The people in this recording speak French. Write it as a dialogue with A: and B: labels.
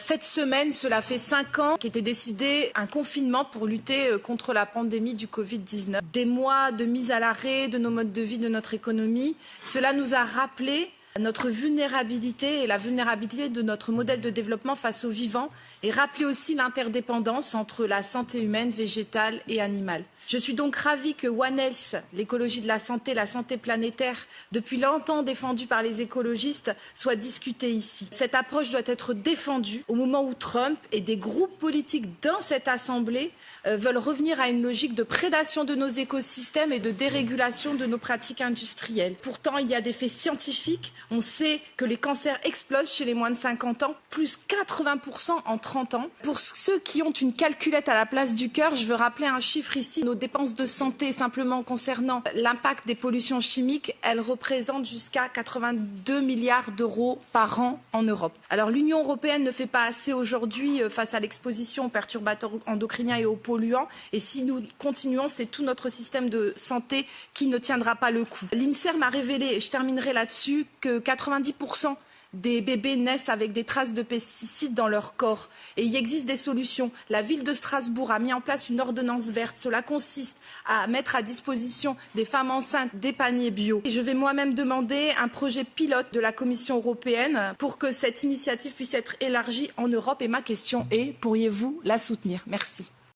A: cette semaine, cela fait 5 ans qu'était décidé un confinement pour lutter contre la pandémie du Covid-19. Des mois de mise à l'arrêt de nos modes de vie, de notre économie, cela nous a rappelé notre vulnérabilité et la vulnérabilité de notre modèle de développement face aux vivants et rappeler aussi l'interdépendance entre la santé humaine, végétale et animale. Je suis donc ravie que One Health, l'écologie de la santé planétaire, depuis longtemps défendue par les écologistes, soit discutée ici. Cette approche doit être défendue au moment où Trump et des groupes politiques dans cette Assemblée veulent revenir à une logique de prédation de nos écosystèmes et de dérégulation de nos pratiques industrielles. Pourtant, il y a des faits scientifiques. On sait que les cancers explosent chez les moins de 50 ans, plus 80% en 30 ans. Pour ceux qui ont une calculette à la place du cœur, je veux rappeler un chiffre ici. Nos dépenses de santé, simplement concernant l'impact des pollutions chimiques, elles représentent jusqu'à 82 milliards d'euros par an en Europe. Alors l'Union européenne ne fait pas assez aujourd'hui face à l'exposition aux perturbateurs endocriniens et aux polluants. Et si nous continuons, c'est tout notre système de santé qui ne tiendra pas le coup. L'INSERM a révélé, et je terminerai là-dessus, que 90% des bébés naissent avec des traces de pesticides dans leur corps. Et il existe des solutions. La ville de Strasbourg a mis en place une ordonnance verte. Cela consiste à mettre à disposition des femmes enceintes des paniers bio. Et je vais moi-même demander un projet pilote de la Commission européenne pour que cette initiative puisse être élargie en Europe. Et ma question est, pourriez-vous la soutenir? Merci.